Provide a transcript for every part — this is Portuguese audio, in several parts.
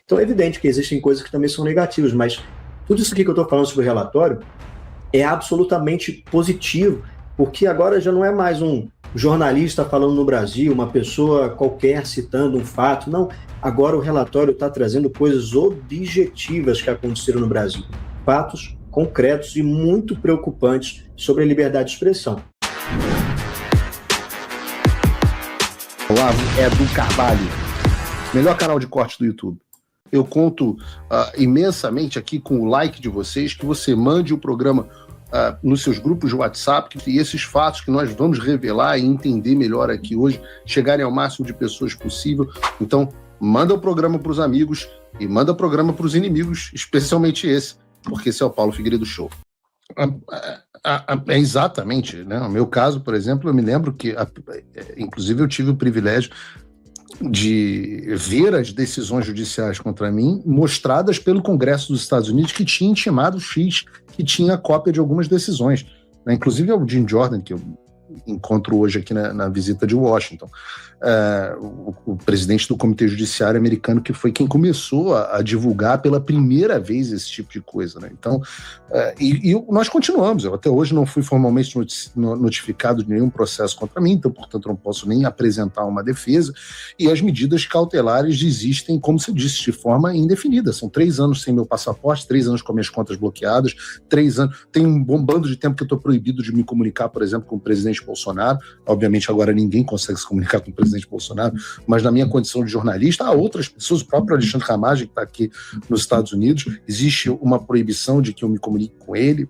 Então é evidente que existem coisas que também são negativas, mas tudo isso aqui que eu estou falando sobre o relatório é absolutamente positivo, porque agora já não é mais um jornalista falando no Brasil, uma pessoa qualquer citando um fato, não. Agora o relatório está trazendo coisas objetivas que aconteceram no Brasil, fatos concretos e muito preocupantes sobre a liberdade de expressão. Olá, Edu Carvalho, melhor canal de corte do YouTube. Eu conto imensamente aqui com o like de vocês, que você mande o programa nos seus grupos de WhatsApp, e esses fatos que nós vamos revelar e entender melhor aqui hoje, chegarem ao máximo de pessoas possível. Então, manda o programa para os amigos e manda o programa para os inimigos, especialmente esse, porque esse é o Paulo Figueiredo Show. É exatamente, né? No meu caso, por exemplo, eu me lembro que, inclusive, eu tive o privilégio de ver as decisões judiciais contra mim mostradas pelo Congresso dos Estados Unidos, que tinha intimado o X, que tinha cópia de algumas decisões, né? Inclusive é o Jim Jordan, que eu encontro hoje aqui na visita de Washington, o presidente do Comitê Judiciário americano, que foi quem começou a divulgar pela primeira vez esse tipo de coisa, né? Então, nós continuamos. Eu até hoje não fui formalmente notificado de nenhum processo contra mim, então, portanto, não posso nem apresentar uma defesa, e as medidas cautelares existem, como você disse, de forma indefinida. São 3 anos sem meu passaporte, 3 anos com minhas contas bloqueadas, 3 anos... Tem um bom bando de tempo que eu estou proibido de me comunicar, por exemplo, com o presidente Bolsonaro. Obviamente agora ninguém consegue se comunicar com o presidente Bolsonaro, mas na minha condição de jornalista, há outras pessoas, o próprio Alexandre Ramagem, que está aqui nos Estados Unidos, existe uma proibição de que eu me comunique com ele,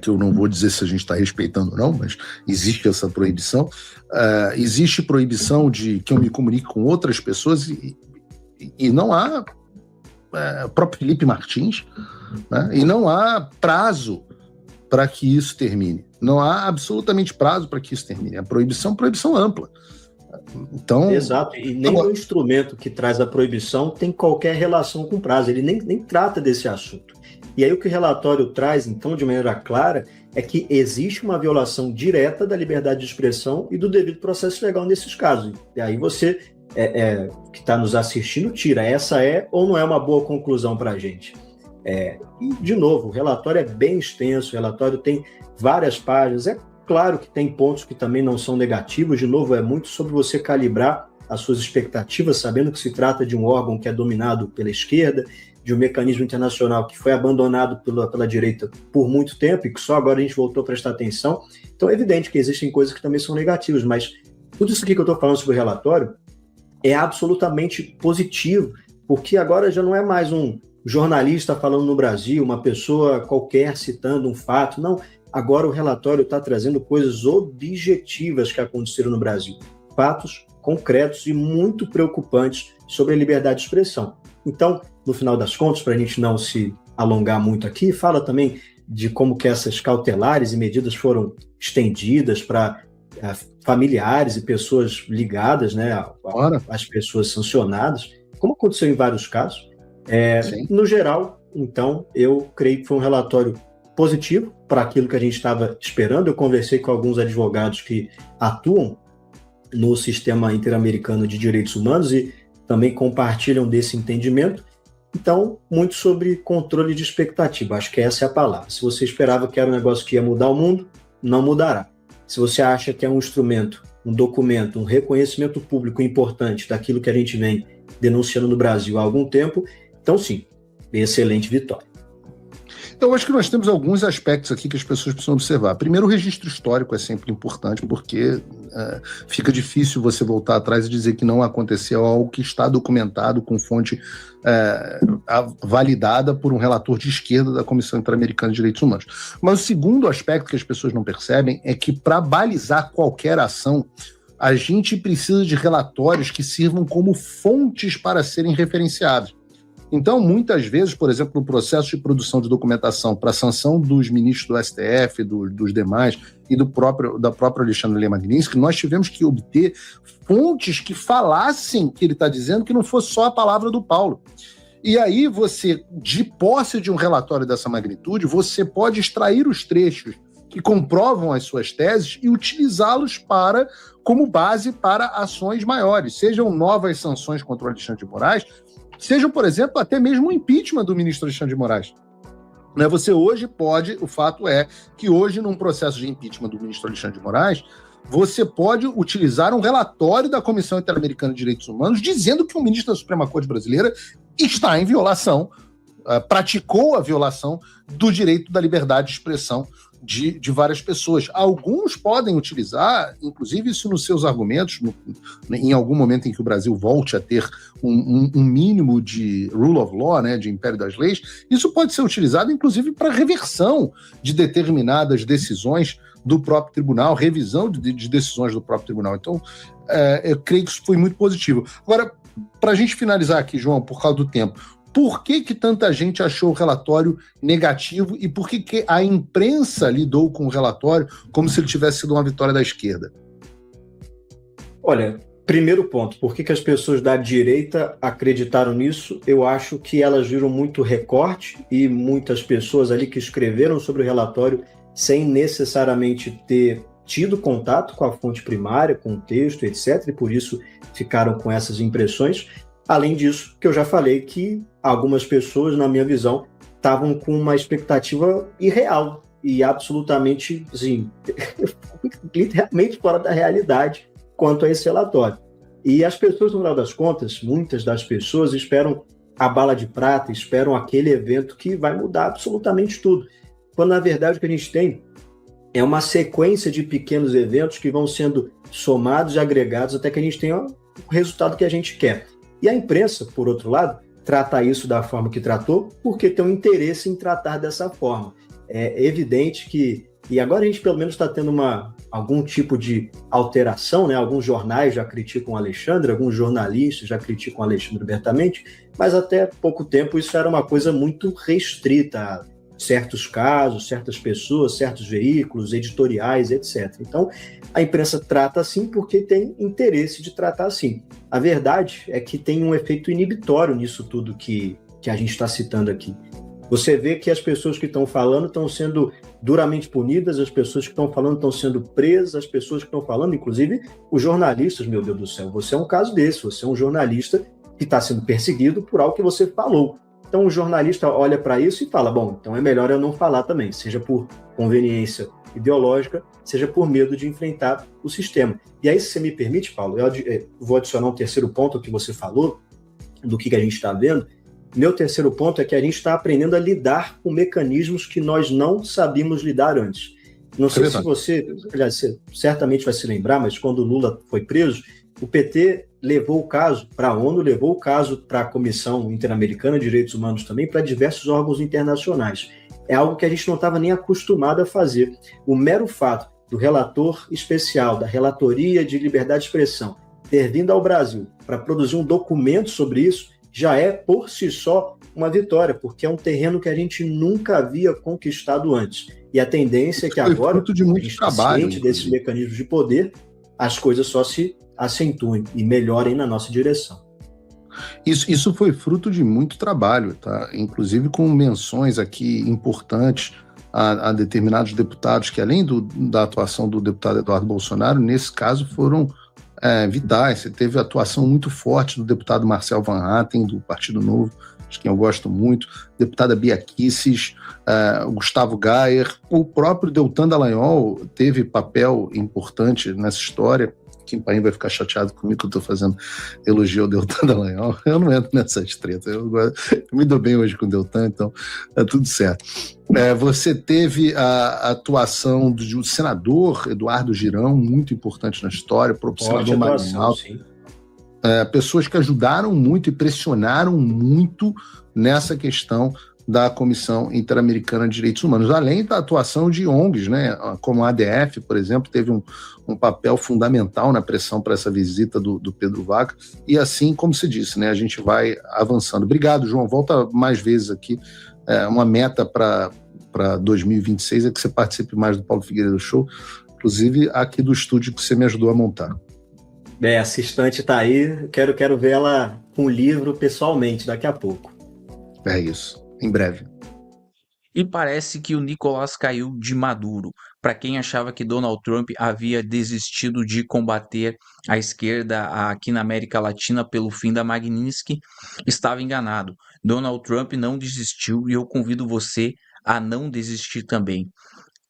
que eu não vou dizer se a gente está respeitando ou não, mas existe essa proibição. Existe proibição de que eu me comunique com outras pessoas e não há o próprio Felipe Martins, né? E não há prazo para que isso termine. Não há absolutamente prazo para que isso termine. A proibição ampla. Então, exato, e nem o instrumento que traz a proibição tem qualquer relação com prazo, ele nem trata desse assunto. E aí o que o relatório traz, então, de maneira clara, é que existe uma violação direta da liberdade de expressão e do devido processo legal nesses casos. E aí você, que está nos assistindo, tira, essa é ou não é uma boa conclusão para a gente. E, de novo, o relatório é bem extenso, o relatório tem várias páginas, é claro que tem pontos que também não são negativos, de novo, é muito sobre você calibrar as suas expectativas, sabendo que se trata de um órgão que é dominado pela esquerda, de um mecanismo internacional que foi abandonado pela direita por muito tempo e que só agora a gente voltou a prestar atenção. Então é evidente que existem coisas que também são negativas, mas tudo isso aqui que eu estou falando sobre o relatório é absolutamente positivo, porque agora já não é mais um jornalista falando no Brasil, uma pessoa qualquer citando um fato, não. Agora o relatório está trazendo coisas objetivas que aconteceram no Brasil, fatos concretos e muito preocupantes sobre a liberdade de expressão. Então, no final das contas, para a gente não se alongar muito aqui, fala também de como que essas cautelares e medidas foram estendidas para familiares e pessoas ligadas, né, às pessoas sancionadas, como aconteceu em vários casos. No geral, então, eu creio que foi um relatório positivo para aquilo que a gente estava esperando. Eu conversei com alguns advogados que atuam no sistema interamericano de direitos humanos e também compartilham desse entendimento. Então, muito sobre controle de expectativa, acho que essa é a palavra. Se você esperava que era um negócio que ia mudar o mundo, não mudará. Se você acha que é um instrumento, um documento, um reconhecimento público importante daquilo que a gente vem denunciando no Brasil há algum tempo, então sim, excelente vitória. Eu acho que nós temos alguns aspectos aqui que as pessoas precisam observar. Primeiro, o registro histórico é sempre importante, porque fica difícil você voltar atrás e dizer que não aconteceu algo que está documentado com fonte validada por um relator de esquerda da Comissão Interamericana de Direitos Humanos. Mas o segundo aspecto que as pessoas não percebem é que, para balizar qualquer ação, a gente precisa de relatórios que sirvam como fontes para serem referenciados. Então, muitas vezes, por exemplo, no processo de produção de documentação para a sanção dos ministros do STF, dos demais, e da própria Alexandre Lima Magnitsky, nós tivemos que obter fontes que falassem que ele está dizendo, que não fosse só a palavra do Paulo. E aí você, de posse de um relatório dessa magnitude, você pode extrair os trechos que comprovam as suas teses e utilizá-los como base para ações maiores, sejam novas sanções contra o Alexandre de Moraes, Seja, por exemplo, até mesmo o impeachment do ministro Alexandre de Moraes. Né, você hoje pode, o fato é que hoje, num processo de impeachment do ministro Alexandre de Moraes, você pode utilizar um relatório da Comissão Interamericana de Direitos Humanos dizendo que o ministro da Suprema Corte brasileira está em violação, praticou a violação do direito da liberdade de expressão de várias pessoas. Alguns podem utilizar, inclusive isso nos seus argumentos, em algum momento em que o Brasil volte a ter um mínimo de rule of law, né, de império das leis, isso pode ser utilizado, inclusive, para reversão de determinadas decisões do próprio tribunal, revisão de decisões do próprio tribunal. Então, eu creio que isso foi muito positivo. Agora, para a gente finalizar aqui, João, por causa do tempo, por que tanta gente achou o relatório negativo e por que a imprensa lidou com o relatório como se ele tivesse sido uma vitória da esquerda? Olha, primeiro ponto, por que as pessoas da direita acreditaram nisso? Eu acho que elas viram muito recorte e muitas pessoas ali que escreveram sobre o relatório sem necessariamente ter tido contato com a fonte primária, com o texto, etc., e por isso ficaram com essas impressões. Além disso, que eu já falei que algumas pessoas, na minha visão, estavam com uma expectativa irreal e absolutamente, assim, literalmente fora da realidade quanto a esse relatório. E as pessoas, no final das contas, muitas das pessoas esperam a bala de prata, esperam aquele evento que vai mudar absolutamente tudo. Quando, na verdade, o que a gente tem é uma sequência de pequenos eventos que vão sendo somados e agregados até que a gente tenha o resultado que a gente quer. E a imprensa, por outro lado, trata isso da forma que tratou porque tem um interesse em tratar dessa forma. É evidente que, e agora a gente pelo menos está tendo algum tipo de alteração, né? Alguns jornais já criticam o Alexandre, alguns jornalistas já criticam o Alexandre abertamente, mas até pouco tempo isso era uma coisa muito restrita a certos casos, certas pessoas, certos veículos, editoriais, etc. Então, a imprensa trata assim porque tem interesse de tratar assim. A verdade é que tem um efeito inibitório nisso tudo que a gente está citando aqui. Você vê que as pessoas que estão falando estão sendo duramente punidas, as pessoas que estão falando estão sendo presas, as pessoas que estão falando, inclusive os jornalistas, meu Deus do céu, você é um caso desse, você é um jornalista que está sendo perseguido por algo que você falou. Então o jornalista olha para isso e fala, bom, então é melhor eu não falar também, seja por conveniência ideológica, seja por medo de enfrentar o sistema. E aí, se você me permite, Paulo, eu vou adicionar um terceiro ponto que você falou, do que a gente está vendo. Meu terceiro ponto é que a gente está aprendendo a lidar com mecanismos que nós não sabíamos lidar antes. Não sei se você certamente vai se lembrar, mas quando o Lula foi preso, o PT levou o caso para a ONU, levou o caso para a Comissão Interamericana de Direitos Humanos também, para diversos órgãos internacionais. É algo que a gente não estava nem acostumado a fazer. O mero fato do relator especial da Relatoria de Liberdade de Expressão ter vindo ao Brasil para produzir um documento sobre isso já é, por si só, uma vitória, porque é um terreno que a gente nunca havia conquistado antes. E a tendência é que agora, fruto de muito trabalho, ciente desses mecanismos de poder, as coisas só se acentuem e melhorem na nossa direção. Isso foi fruto de muito trabalho, tá? Inclusive com menções aqui importantes a determinados deputados que, além da atuação do deputado Eduardo Bolsonaro, nesse caso foram vitais. Você teve a atuação muito forte do deputado Marcel Van Hatten, do Partido Novo, de quem eu gosto muito, deputada Bia Kicis, Gustavo Gayer, o próprio Deltan Dallagnol teve papel importante nessa história. Kim Paim vai ficar chateado comigo que eu estou fazendo elogio ao Deltan Dallagnol. Eu não entro nessas tretas. Eu me dou bem hoje com o Deltan, então tá tudo certo. Você teve a atuação do senador Eduardo Girão, muito importante na história, o próprio senador Magno, pessoas que ajudaram muito e pressionaram muito nessa questão da Comissão Interamericana de Direitos Humanos, além da atuação de ONGs, né, como a ADF, por exemplo, teve um papel fundamental na pressão para essa visita do Pedro Vaca, e assim, como se disse, né, a gente vai avançando. Obrigado, João, volta mais vezes aqui. Uma meta para 2026 é que você participe mais do Paulo Figueiredo Show, inclusive aqui do estúdio que você me ajudou a montar. Essa estante está aí, quero ver ela com o livro pessoalmente daqui a pouco. É isso. Em breve. E parece que o Nicolás caiu de maduro. para quem achava que Donald Trump havia desistido de combater a esquerda aqui na América Latina pelo fim da Magnitsky, estava enganado. Donald Trump não desistiu e eu convido você a não desistir também.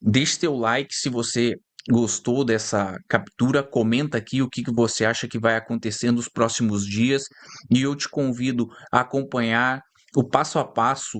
Deixe seu like se você gostou dessa captura, comenta aqui o que você acha que vai acontecer nos próximos dias e eu te convido a acompanhar o passo a passo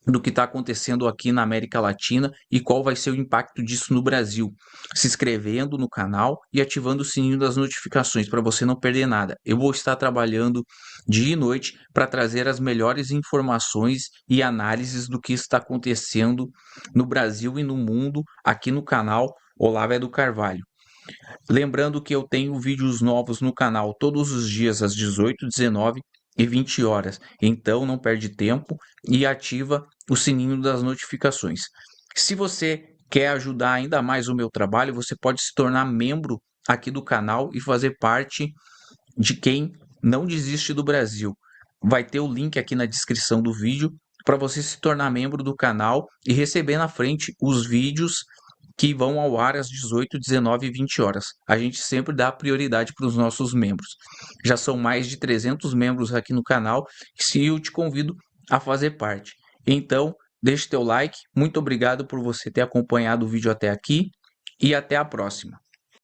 do que está acontecendo aqui na América Latina e qual vai ser o impacto disso no Brasil, se inscrevendo no canal e ativando o sininho das notificações para você não perder nada. Eu vou estar trabalhando dia e noite para trazer as melhores informações e análises do que está acontecendo no Brasil e no mundo aqui no canal Olavo do Carvalho. Lembrando que eu tenho vídeos novos no canal todos os dias às 18, 19 e 20 horas. Então não perde tempo e ativa o sininho das notificações. Se você quer ajudar ainda mais o meu trabalho, você pode se tornar membro aqui do canal e fazer parte de quem não desiste do Brasil. Vai ter o link aqui na descrição do vídeo para você se tornar membro do canal e receber na frente os vídeos que vão ao ar às 18, 19 e 20 horas. A gente sempre dá prioridade para os nossos membros. Já são mais de 300 membros aqui no canal e eu te convido a fazer parte. Então, deixe teu like. Muito obrigado por você ter acompanhado o vídeo até aqui e até a próxima.